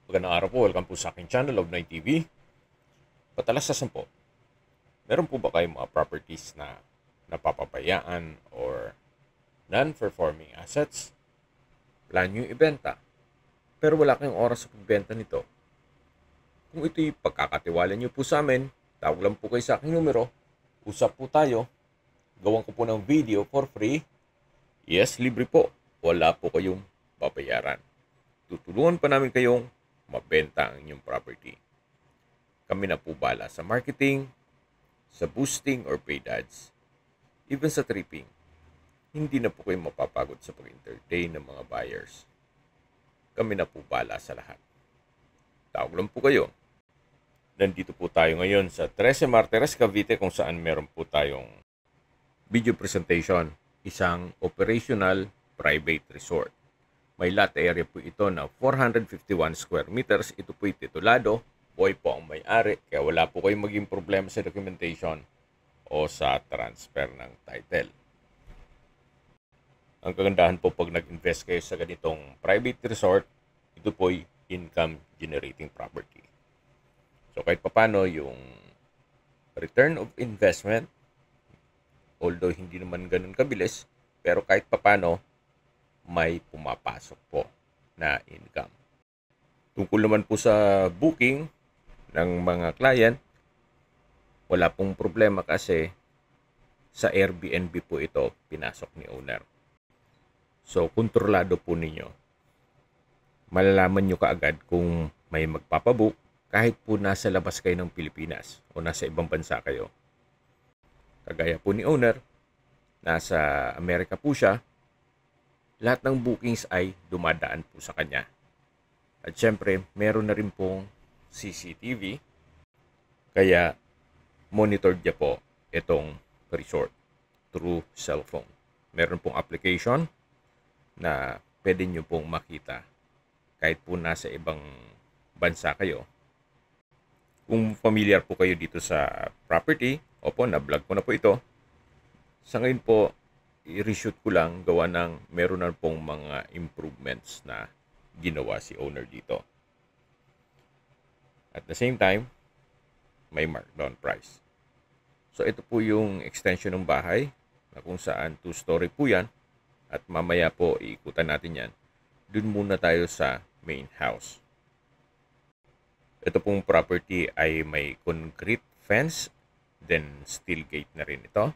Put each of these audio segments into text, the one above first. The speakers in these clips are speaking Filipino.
Magandang araw po. Welcome po sa aking channel, Love9 TV. Patalasasan po, meron po ba kayong mga properties na napapabayaan or non-performing assets? Plan nyo ibenta, pero wala kayong oras sa pagbenta nito. Kung ito'y pagkakatiwala nyo po sa amin, tawag lang po kayo sa aking numero, usap po tayo, gawan ko po ng video for free. Yes, libre po. Wala po kayong babayaran. Tutulungan pa namin kayong mabenta ang inyong property. Kami na po bala sa marketing, sa boosting or paid ads, even sa tripping. Hindi na po kayo mapapagod sa pag-entertain ng mga buyers. Kami na po bala sa lahat. Tawag lang po kayo. Nandito po tayo ngayon sa 13 Martires, Cavite, kung saan meron po tayong video presentation, isang operational private resort. May lot area po ito na 451 square meters. Ito po'y titulado. Buhay po ang may-ari. Kaya wala po kayong maging problema sa documentation o sa transfer ng title. Ang kagandahan po pag nag-invest kayo sa ganitong private resort, ito po'y income generating property. So kahit papano yung return of investment, although hindi naman ganun kabilis, pero kahit papano, may pumapasok po na income. Tungkol naman po sa booking ng mga client, wala pong problema kasi sa Airbnb po ito pinasok ni owner. So, kontrolado po ninyo. Malalaman nyo kaagad kung may magpapabook kahit po nasa labas kayo ng Pilipinas o nasa ibang bansa kayo. Kagaya po ni owner, nasa Amerika po siya, lahat ng bookings ay dumadaan po sa kanya. At syempre, meron na rin pong CCTV, kaya monitored niya po itong resort through cellphone. Meron pong application na pwede nyo pong makita kahit po nasa ibang bansa kayo. Kung familiar po kayo dito sa property, opo, na-vlog ko na po ito. Sa ngayon po, i-reshoot ko lang gawa ng meron na pong mga improvements na ginawa si owner dito. At the same time, may markdown price. So ito po yung extension ng bahay na kung saan 2-story po yan at mamaya po iikutan natin yan. Dun muna tayo sa main house. Ito pong property ay may concrete fence, then steel gate na rin ito.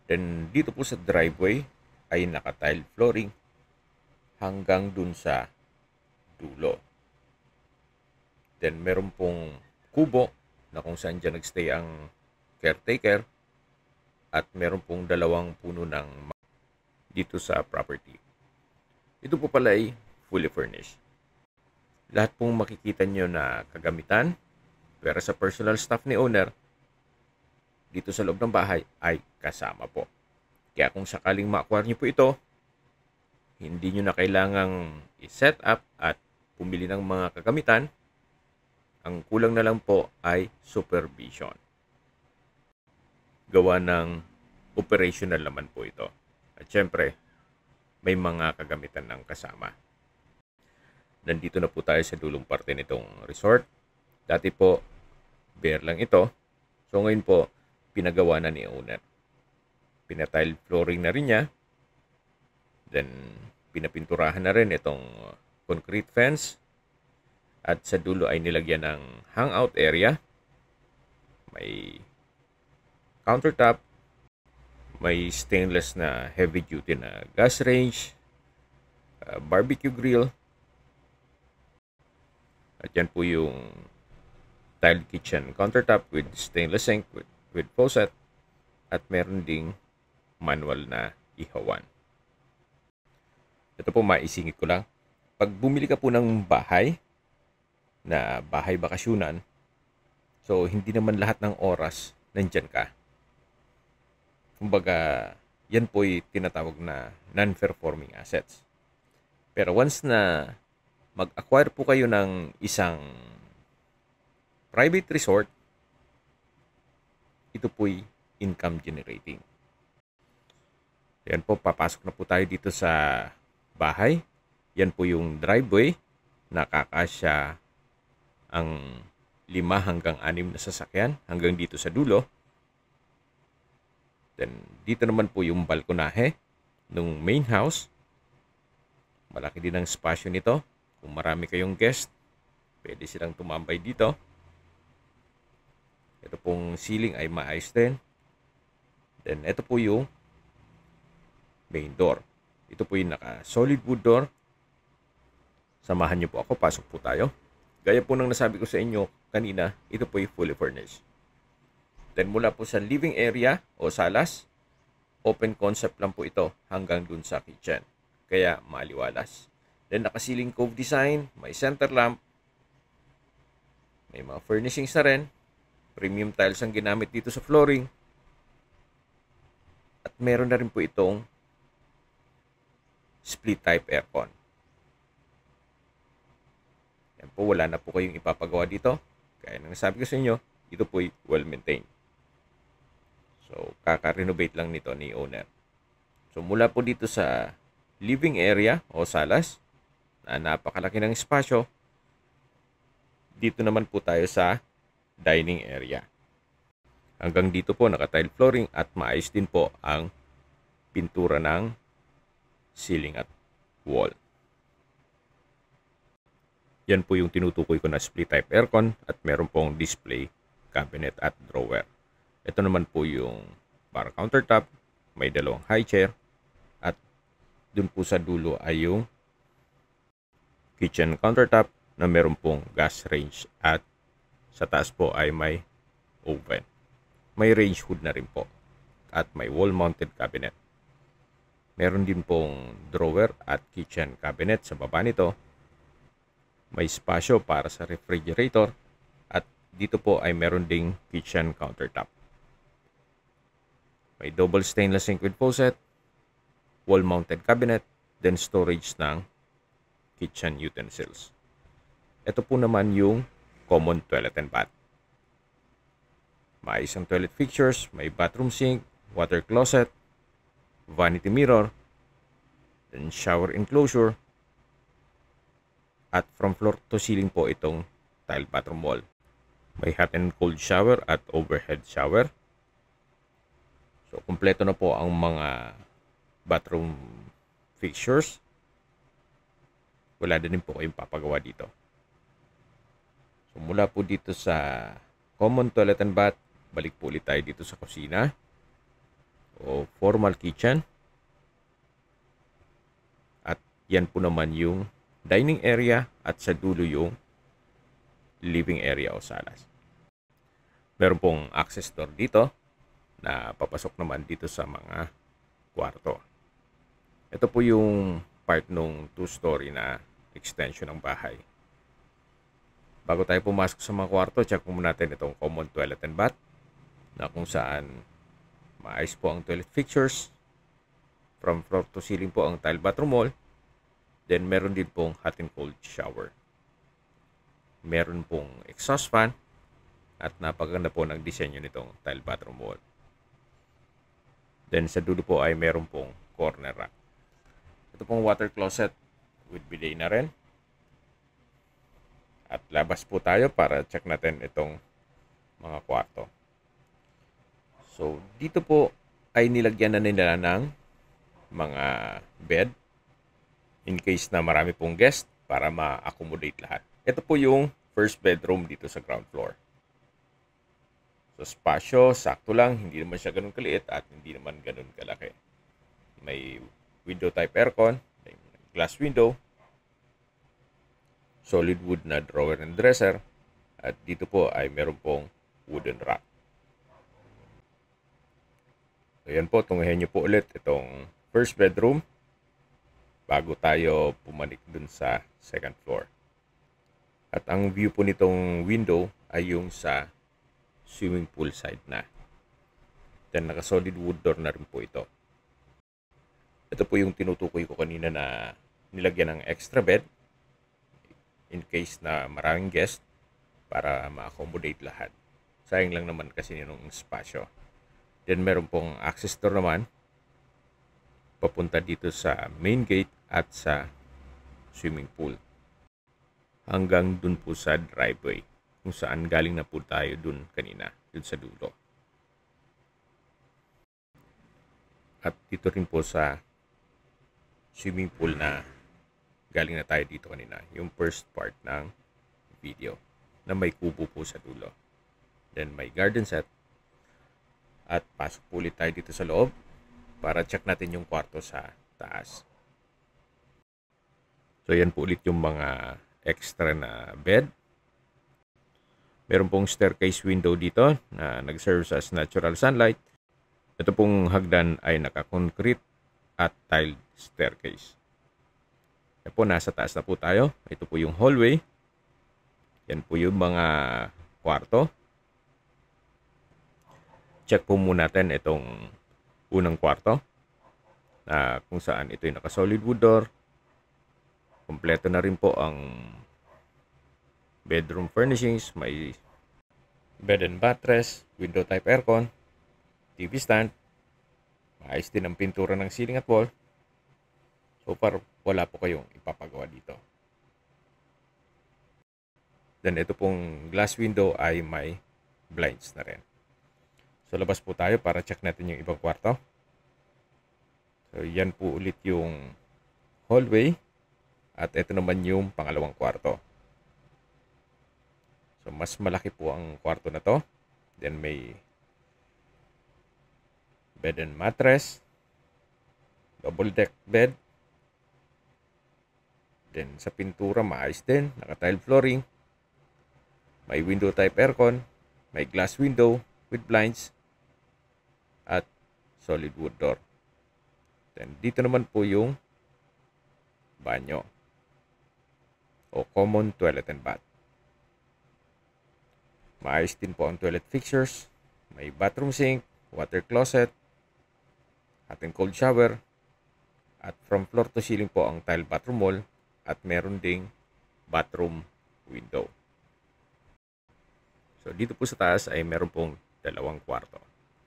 Then, dito po sa driveway ay naka-tile flooring hanggang dun sa dulo. Then, meron pong kubo na kung saan dyan nagstay ang caretaker at meron pong 2 puno ng dito sa property. Ito po pala ay fully furnished. Lahat pong makikita nyo na kagamitan, pero sa personal staff ni owner, dito sa loob ng bahay ay kasama po. Kaya kung sakaling ma-acquire nyo po ito, hindi nyo na kailangang i-set up at pumili ng mga kagamitan. Ang kulang na lang po ay supervision. Gawa ng operational naman po ito. At syempre, may mga kagamitan ng kasama. Nandito na po tayo sa dulong parte nitong resort. Dati po, bare lang ito. So ngayon po, pinagawa na ni owner. Pinatile flooring na rin niya. Then, pinapinturahan na rin itong concrete fence. At sa dulo ay nilagyan ng hangout area. May countertop. May stainless na heavy duty na gas range. Barbecue grill. At yan po yung tiled kitchen countertop with stainless sink with faucet at meron ding manual na ihawan. Ito po maisingit ko lang. Pag bumili ka po ng bahay na bahay bakasyunan, so hindi naman lahat ng oras nandyan ka. Kumbaga, yan po ay tinatawag na non-performing assets. Pero once na mag-acquire po kayo ng isang private resort, ito po'y income generating. Yan po, papasok na po tayo dito sa bahay. Yan po yung driveway. nakakasya ang 5 hanggang 6 na sasakyan hanggang dito sa dulo. Then, dito naman po yung balkonahe ng main house. Malaki din ang spasyo nito. Kung marami kayong guest, pwede silang tumambay dito. Ito pong ceiling ay maayos din. Then, ito po yung main door. Ito po yung naka-solid wood door. Samahan niyo po ako. Pasok po tayo. Gaya po ng nasabi ko sa inyo kanina, ito po yung fully furnished. Then, mula po sa living area o salas, open concept lang po ito hanggang dun sa kitchen. Kaya maliwalas. Then, naka-ceiling cove design, may center lamp, may mga furnishings na rin. Premium tiles ang ginamit dito sa flooring. At meron na rin po itong split type aircon. Yan po, wala na po kayong ipapagawa dito. Kaya nang nasabi ko sa inyo, ito po ay well-maintained. So, kaka-renovate lang nito ni owner. So, mula po dito sa living area o salas, na napakalaki ng espasyo, dito naman po tayo sa dining area. Hanggang dito po naka-tile flooring at maayos din po ang pintura ng ceiling at wall. Yan po yung tinutukoy ko na split type aircon at meron pong display cabinet at drawer. Ito naman po yung bar countertop, may dalawang high chair at dun po sa dulo ay yung kitchen countertop na meron pong gas range at sa taas po ay may oven. May range hood na rin po at may wall-mounted cabinet. Meron din pong drawer at kitchen cabinet sa baba nito. May spasyo para sa refrigerator at dito po ay meron ding kitchen countertop. May double stainless sink with faucet, wall-mounted cabinet, then storage ng kitchen utensils. Ito po naman yung common toilet and bath. May isang toilet fixtures, may bathroom sink, water closet, vanity mirror, then shower enclosure, at from floor to ceiling po itong tile bathroom wall. May hot and cold shower at overhead shower. So, kumpleto na po ang mga bathroom fixtures. Wala din po kayong papagawa dito. So, mula po dito sa common toilet and bath, balik po ulit tayo dito sa kusina o formal kitchen. At yan po naman yung dining area at sa dulo yung living area o salas. Meron pong access door dito na papasok naman dito sa mga kwarto. Ito po yung part nung 2-story na extension ng bahay. Bago tayo pumasok sa mga kwarto, check po muna natin itong common toilet and bath na kung saan maayos po ang toilet fixtures. From floor to ceiling po ang tile bathroom wall. Then meron din pong hot and cold shower. Meron pong exhaust fan at napaganda po ng disenyo nitong tile bathroom wall. Then sa dulo po ay meron pong corner rack. Ito pong water closet with bidet na rin. At labas po tayo para check natin itong mga kwarto. So, dito po ay nilagyan na nila ng mga bed in case na marami pong guest para ma-accommodate lahat. Ito po yung first bedroom dito sa ground floor. So, spasyo, sakto lang. Hindi naman siya ganun kaliit at hindi naman ganun kalaki. May window type aircon, may glass window, solid wood na drawer and dresser, at dito po ay meron pong wooden rack. So yan po, tunguhin nyo po ulit itong first bedroom bago tayo pumanik dun sa second floor. At ang view po nitong window ay yung sa swimming pool side na. Then naka solid wood door na rin po ito. Ito po yung tinutukoy ko kanina na nilagyan ng extra bed in case na maraming guest para ma-accommodate lahat. Sayang lang naman kasi yung spasyo. Then meron pong access door naman papunta dito sa main gate at sa swimming pool. hanggang dun po sa driveway kung saan galing na po tayo dun kanina, dun sa dulo. At dito rin po sa swimming pool na galing na tayo dito kanina, yung first part ng video na may kubo po sa dulo. Then may garden set. At pasok po ulit tayo dito sa loob para check natin yung kwarto sa taas. So yan po ulit yung mga extra na bed. Meron pong staircase window dito na nag-serve as natural sunlight. Ito pong hagdan ay naka-concrete at tiled staircase. Yan po, nasa taas na po tayo. Ito po yung hallway. Yan po yung mga kwarto. Check po muna natin itong unang kwarto na kung saan ito yung naka-solid wood door. Kompleto na rin po ang bedroom furnishings. May bed and mattress, window type aircon, TV stand. Maayos din ang pintura ng ceiling at wall. So far, wala po kayong ipapagawa dito. Then ito pong glass window ay may blinds na rin. So labas po tayo para check natin yung ibang kwarto. So yan po ulit yung hallway. At ito naman yung pangalawang kwarto. So mas malaki po ang kwarto na to. Then may bed and mattress. Double deck bed. Then sa pintura maayos din. Naka-tile flooring. May window type aircon. May glass window with blinds. At solid wood door. Then dito naman po yung banyo o common toilet and bath. Maayos din po ang toilet fixtures. May bathroom sink, water closet, hot and cold shower. At from floor to ceiling po ang tile bathroom wall. At meron ding bathroom window. So dito po sa taas ay meron pong dalawang kwarto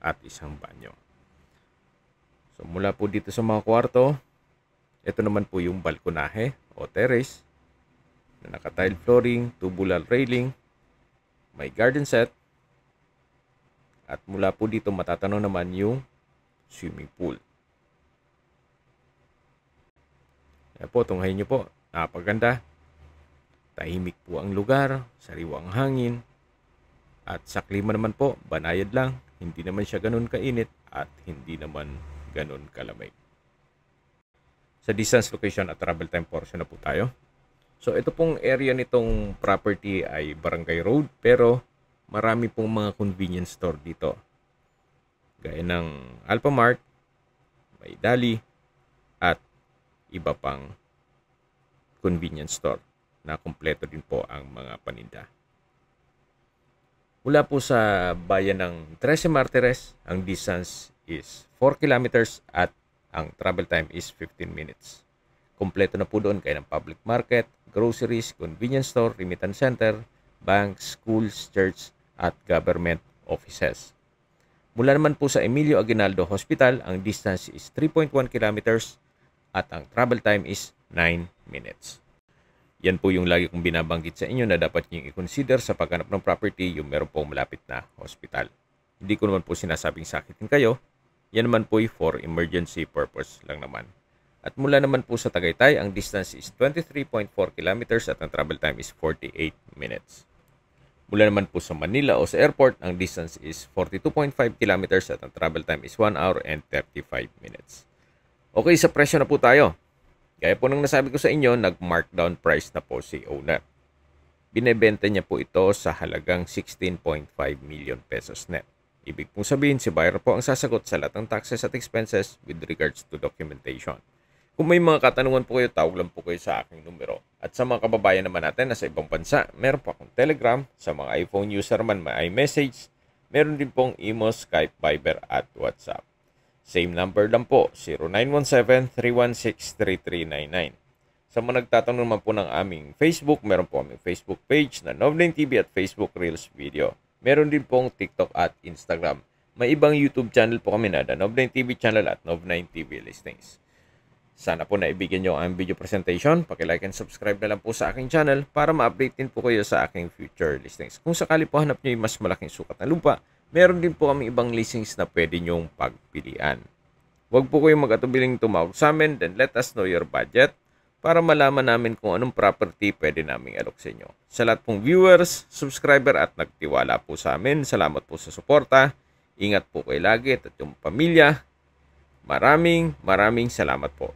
at isang banyo. So mula po dito sa mga kwarto, ito naman po yung balkonahe o terrace na naka-tile flooring, tubular railing, may garden set, at mula po dito matatanaw naman yung swimming pool. Ayan po, tunghayin nyo po, napaganda. Tahimik po ang lugar, sariwang hangin, at sa klima naman po, banayad lang. Hindi naman siya ganun kainit at hindi naman ganun kalamig. Sa distance, location at travel time portion na po tayo. So ito pong area nitong property ay Barangay Road, pero marami pong mga convenience store dito. Gaya ng Alphamart, may Dali, at iba pang convenience store na kumpleto din po ang mga paninda. Mula po sa bayan ng Trece Martires, ang distance is 4 kilometers at ang travel time is 15 minutes. Kompleto na po doon kayo ng public market, groceries, convenience store, remittance center, banks, schools, church, at government offices. Mula naman po sa Emilio Aguinaldo Hospital, ang distance is 3.1 kilometers at ang travel time is 9 minutes. Yan po yung lagi kong binabanggit sa inyo na dapat nyo i-consider sa paghanap ng property yung meron pong malapit na hospital. Hindi ko naman po sinasabing sakitin kayo. Yan naman po for emergency purpose lang naman. At mula naman po sa Tagaytay, ang distance is 23.4 kilometers at ang travel time is 48 minutes. Mula naman po sa Manila o sa airport, ang distance is 42.5 kilometers at ang travel time is 1 hour and 35 minutes. Okay, sa presyo na po tayo. Gaya po nang nasabi ko sa inyo, nag-markdown price na po si owner. Binebenta niya po ito sa halagang 16.5 million pesos net. Ibig pong sabihin, si buyer po ang sasagot sa lahat ng taxes at expenses with regards to documentation. Kung may mga katanungan po kayo, tawag lang po kayo sa aking numero. At sa mga kababayan naman natin na sa ibang bansa, meron po akong Telegram. Sa mga iPhone user man, may iMessage. Meron din pong Imo, Skype, Viber at WhatsApp. Same number lang po, 0917-316-3399. Sa mga nagtatanong naman po ng aming Facebook, meron po aming Facebook page na Nov9 TV at Facebook Reels Video. Meron din pong TikTok at Instagram. May ibang YouTube channel po kami na Nov9 TV channel at Nov9 TV Listings. Sana po naibigyan nyo ang video presentation. Paki-like and subscribe na lang po sa aking channel para ma-update din po kayo sa aking future listings. Kung sakali po hanap nyo yung mas malaking sukat na lupa, meron din po kami ibang listings na pwede nyong pagpilian. Huwag po kayong mag-atubiling tumawag sa amin, then let us know your budget para malaman namin kung anong property pwede naming alok sa inyo. Sa lahat pong viewers, subscriber at nagtiwala po sa amin, salamat po sa suporta. Ingat po kayo lagi at yung pamilya. Maraming salamat po.